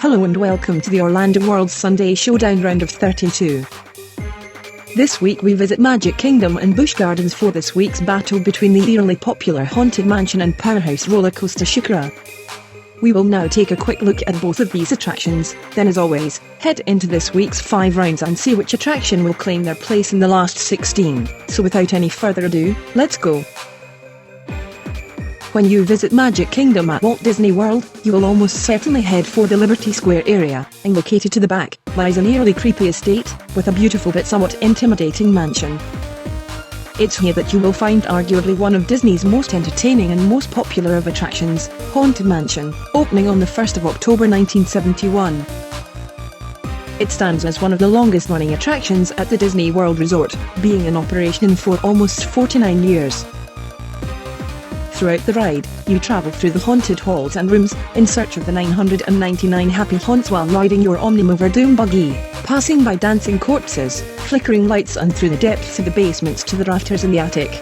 Hello and welcome to the Orlando World Sunday Showdown round of 32. This week we visit Magic Kingdom and Busch Gardens for this week's battle between the eerily popular Haunted Mansion and powerhouse roller coaster Sheikra. We will now take a quick look at both of these attractions, then as always, head into this week's 5 rounds and see which attraction will claim their place in the last 16. So without any further ado, let's go. When you visit Magic Kingdom at Walt Disney World, you will almost certainly head for the Liberty Square area, and located to the back, lies an eerily creepy estate, with a beautiful but somewhat intimidating mansion. It's here that you will find arguably one of Disney's most entertaining and most popular of attractions, Haunted Mansion, opening on the 1st of October 1971. It stands as one of the longest running attractions at the Disney World Resort, being in operation for almost 49 years. Throughout the ride, you travel through the haunted halls and rooms, in search of the 999 happy haunts while riding your Omnimover Doom buggy, passing by dancing corpses, flickering lights and through the depths of the basements to the rafters in the attic.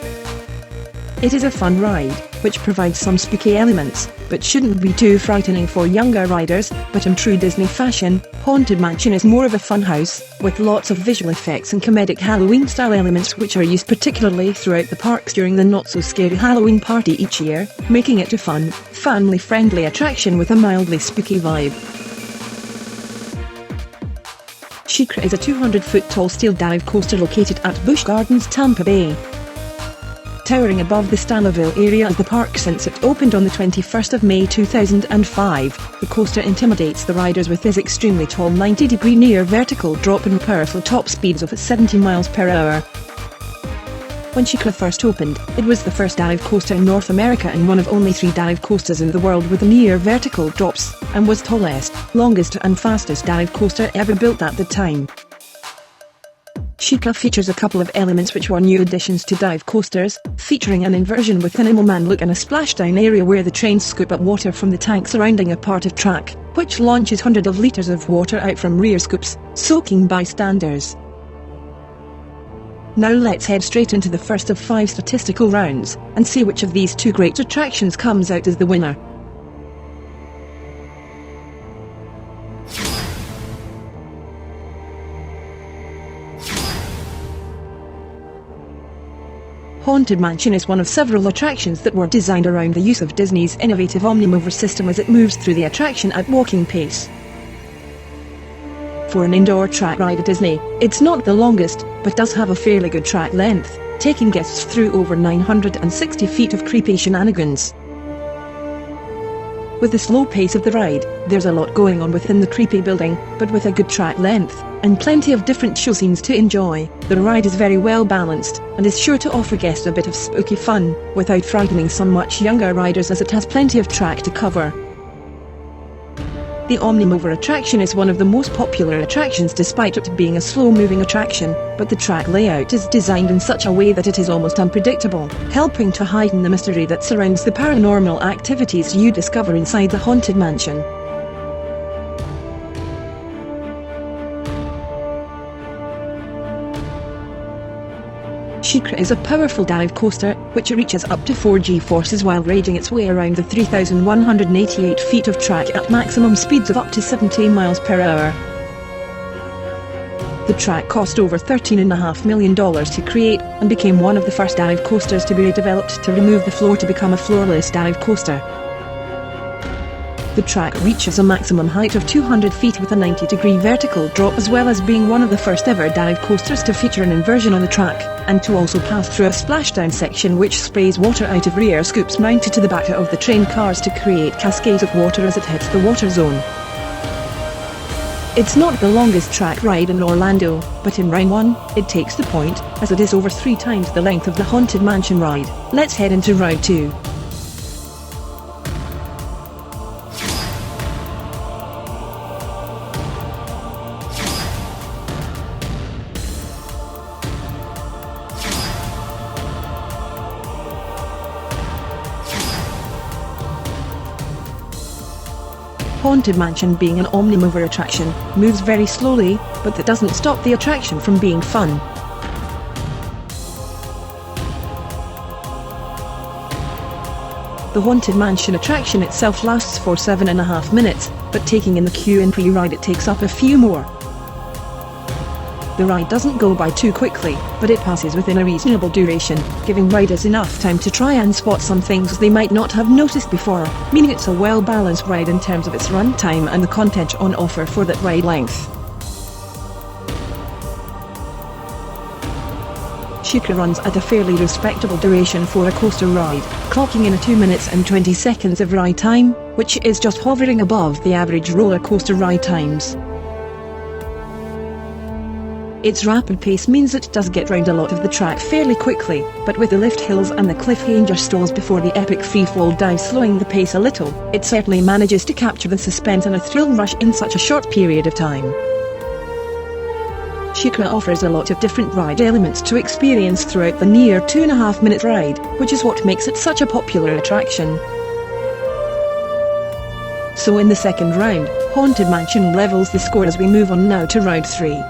It is a fun ride, which provides some spooky elements, but shouldn't be too frightening for younger riders, but in true Disney fashion, Haunted Mansion is more of a fun house, with lots of visual effects and comedic Halloween-style elements which are used particularly throughout the parks during the not-so-scary Halloween party each year, making it a fun, family-friendly attraction with a mildly spooky vibe. Sheikra is a 200-foot tall steel dive coaster located at Busch Gardens, Tampa Bay. Towering above the Stanleyville area of the park since it opened on the 21st of May 2005, the coaster intimidates the riders with its extremely tall 90-degree near-vertical drop and powerful top speeds of 70 miles per hour. When Sheikra first opened, it was the first dive coaster in North America and one of only 3 dive coasters in the world with near-vertical drops, and was tallest, longest and fastest dive coaster ever built at the time. Sheikra features a couple of elements which were new additions to dive coasters, featuring an inversion with an Animal look and a splashdown area where the trains scoop up water from the tank surrounding a part of track, which launches hundreds of litres of water out from rear scoops, soaking bystanders. Now let's head straight into the first of 5 statistical rounds, and see which of these 2 great attractions comes out as the winner. Haunted Mansion is one of several attractions that were designed around the use of Disney's innovative Omnimover system as it moves through the attraction at walking pace. For an indoor track ride at Disney, it's not the longest, but does have a fairly good track length, taking guests through over 960 feet of creepy shenanigans. With the slow pace of the ride, there's a lot going on within the creepy building, but with a good track length, and plenty of different show scenes to enjoy, the ride is very well balanced, and is sure to offer guests a bit of spooky fun, without frightening some much younger riders as it has plenty of track to cover. The Omnimover attraction is one of the most popular attractions despite it being a slow-moving attraction, but the track layout is designed in such a way that it is almost unpredictable, helping to heighten the mystery that surrounds the paranormal activities you discover inside the Haunted Mansion. Sheikra is a powerful dive coaster, which reaches up to 4 G-forces while raging its way around the 3,188 feet of track at maximum speeds of up to 70 miles per hour. The track cost over $13.5 million to create, and became one of the first dive coasters to be redeveloped to remove the floor to become a floorless dive coaster. The track reaches a maximum height of 200 feet with a 90-degree vertical drop, as well as being one of the first ever dive coasters to feature an inversion on the track, and to also pass through a splashdown section which sprays water out of rear scoops mounted to the back of the train cars to create cascades of water as it hits the water zone. It's not the longest track ride in Orlando, but in round 1, it takes the point, as it is over 3 times the length of the Haunted Mansion ride. Let's head into round 2. Haunted Mansion, being an Omnimover attraction, moves very slowly, but that doesn't stop the attraction from being fun. The Haunted Mansion attraction itself lasts for 7.5 minutes, but taking in the queue and pre-ride it takes up a few more. The ride doesn't go by too quickly, but it passes within a reasonable duration, giving riders enough time to try and spot some things they might not have noticed before, meaning it's a well-balanced ride in terms of its run time and the content on offer for that ride length. Sheikra runs at a fairly respectable duration for a coaster ride, clocking in 2 minutes and 20 seconds of ride time, which is just hovering above the average roller coaster ride times. Its rapid pace means it does get round a lot of the track fairly quickly, but with the lift hills and the cliffhanger stalls before the epic freefall dive slowing the pace a little, it certainly manages to capture the suspense and a thrill rush in such a short period of time. Sheikra offers a lot of different ride elements to experience throughout the near 2.5-minute ride, which is what makes it such a popular attraction. So in the second round, Haunted Mansion levels the score as we move on now to round 3.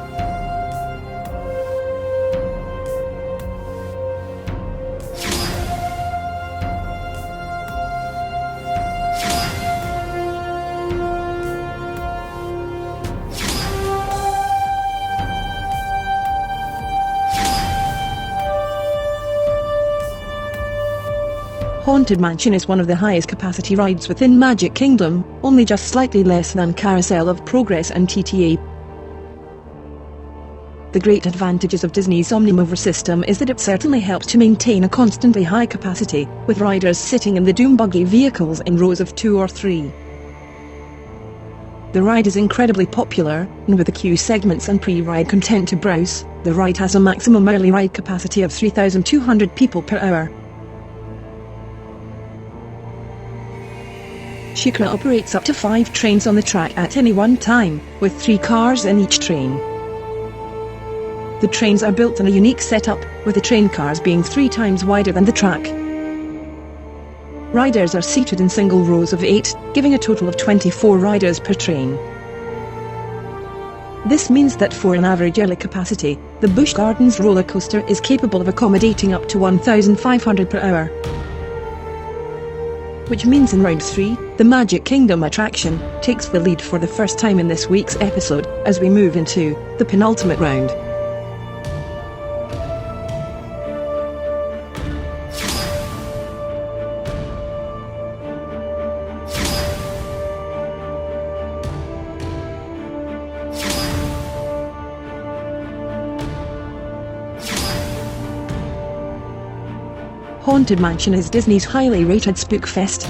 Haunted Mansion is one of the highest capacity rides within Magic Kingdom, only just slightly less than Carousel of Progress and TTA. The great advantages of Disney's Omnimover system is that it certainly helps to maintain a constantly high capacity, with riders sitting in the Doom Buggy vehicles in rows of 2 or 3. The ride is incredibly popular, and with the queue segments and pre-ride content to browse, the ride has a maximum early ride capacity of 3,200 people per hour. Sheikra operates up to 5 trains on the track at any one time, with 3 cars in each train. The trains are built in a unique setup, with the train cars being 3 times wider than the track. Riders are seated in single rows of 8, giving a total of 24 riders per train. This means that for an average early capacity, the Busch Gardens roller coaster is capable of accommodating up to 1,500 per hour. Which means in round 3, the Magic Kingdom attraction takes the lead for the first time in this week's episode, as we move into the penultimate round. Haunted Mansion is Disney's highly rated spook fest.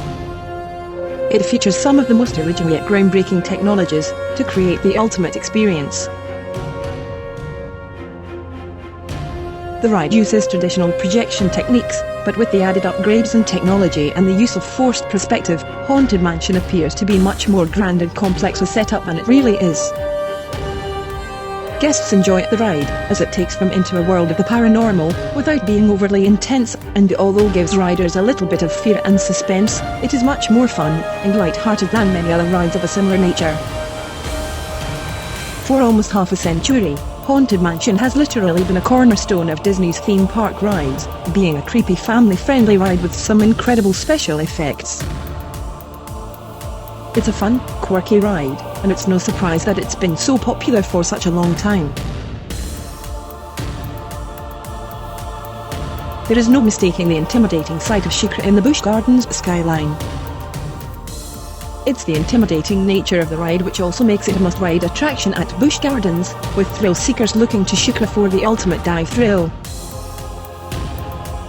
It features some of the most original yet groundbreaking technologies to create the ultimate experience. The ride uses traditional projection techniques, but with the added upgrades in technology and the use of forced perspective, Haunted Mansion appears to be much more grand and complex a setup than it really is. Guests enjoy the ride, as it takes them into a world of the paranormal, without being overly intense, and although gives riders a little bit of fear and suspense, it is much more fun and light-hearted than many other rides of a similar nature. For almost half a century, Haunted Mansion has literally been a cornerstone of Disney's theme park rides, being a creepy family-friendly ride with some incredible special effects. It's a fun, quirky ride, and it's no surprise that it's been so popular for such a long time. There is no mistaking the intimidating sight of Sheikra in the Busch Gardens skyline. It's the intimidating nature of the ride which also makes it a must-ride attraction at Busch Gardens, with thrill seekers looking to Sheikra for the ultimate dive thrill.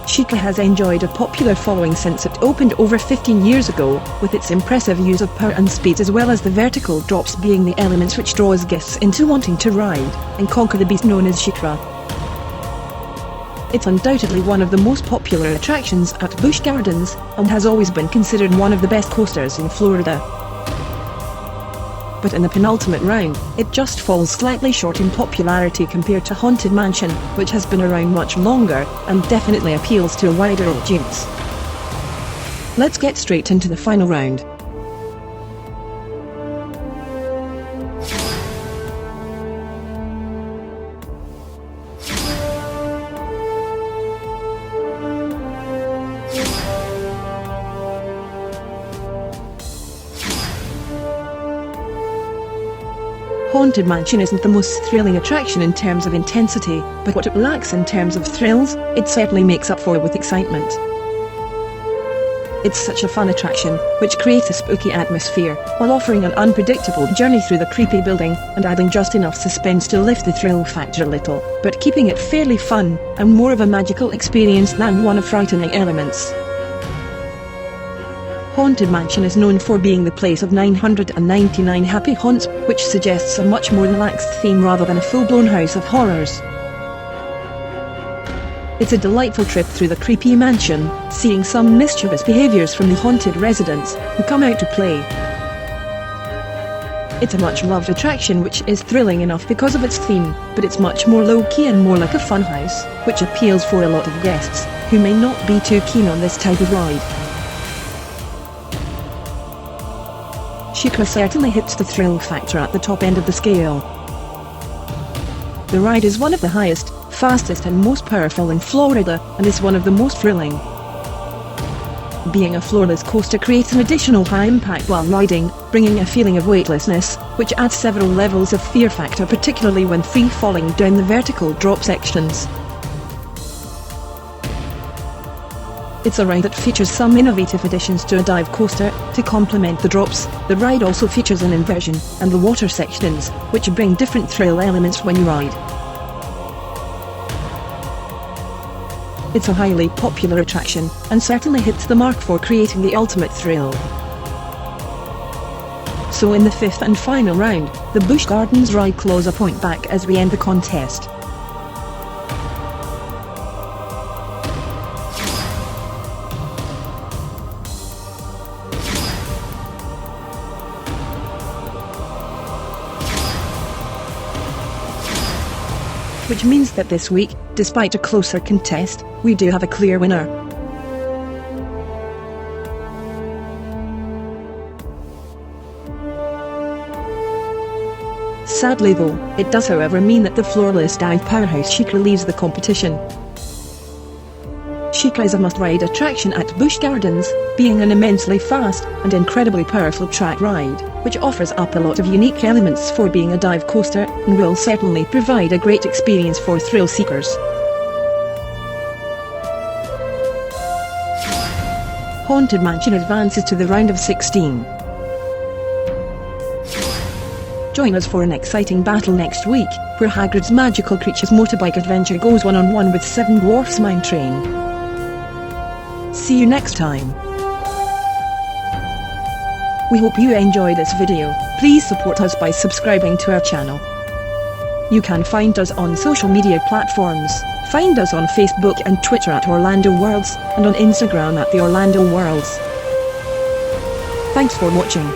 Sheikra has enjoyed a popular following since it opened over 15 years ago, with its impressive use of power and speed as well as the vertical drops being the elements which draws guests into wanting to ride and conquer the beast known as Sheikra. It's undoubtedly one of the most popular attractions at Busch Gardens, and has always been considered one of the best coasters in Florida. But in the penultimate round, it just falls slightly short in popularity compared to Haunted Mansion, which has been around much longer, and definitely appeals to a wider audience. Let's get straight into the final round. Haunted Mansion isn't the most thrilling attraction in terms of intensity, but what it lacks in terms of thrills, it certainly makes up for with excitement. It's such a fun attraction, which creates a spooky atmosphere, while offering an unpredictable journey through the creepy building, and adding just enough suspense to lift the thrill factor a little, but keeping it fairly fun, and more of a magical experience than one of frightening elements. Haunted Mansion is known for being the place of 999 happy haunts, which suggests a much more relaxed theme rather than a full-blown house of horrors. It's a delightful trip through the creepy mansion, seeing some mischievous behaviors from the haunted residents, who come out to play. It's a much-loved attraction which is thrilling enough because of its theme, but it's much more low-key and more like a fun house, which appeals for a lot of guests, who may not be too keen on this type of ride. Sheikra certainly hits the thrill factor at the top end of the scale. The ride is one of the highest, fastest and most powerful in Florida, and is one of the most thrilling. Being a floorless coaster creates an additional high impact while riding, bringing a feeling of weightlessness, which adds several levels of fear factor, particularly when free-falling down the vertical drop sections. It's a ride that features some innovative additions to a dive coaster. To complement the drops, the ride also features an inversion, and the water sections, which bring different thrill elements when you ride. It's a highly popular attraction, and certainly hits the mark for creating the ultimate thrill. So in the fifth and final round, the Busch Gardens ride claws a point back as we end the contest. Which means that this week, despite a closer contest, we do have a clear winner. Sadly though, it does however mean that the floorless dive powerhouse Sheikra leaves the competition. Sheikra is a must-ride attraction at Busch Gardens, being an immensely fast and incredibly powerful track ride, which offers up a lot of unique elements for being a dive coaster, and will certainly provide a great experience for thrill seekers. Haunted Mansion advances to the round of 16. Join us for an exciting battle next week, where HAGRID'S Magical Creatures motorbike adventure goes one-on-one with 7 Dwarfs Mine Train. See you next time. We hope you enjoy this video. Please support us by subscribing to our channel. You can find us on social media platforms. Find us on Facebook and Twitter at Orlando Worlds, and on Instagram at the Orlando Worlds. Thanks for watching.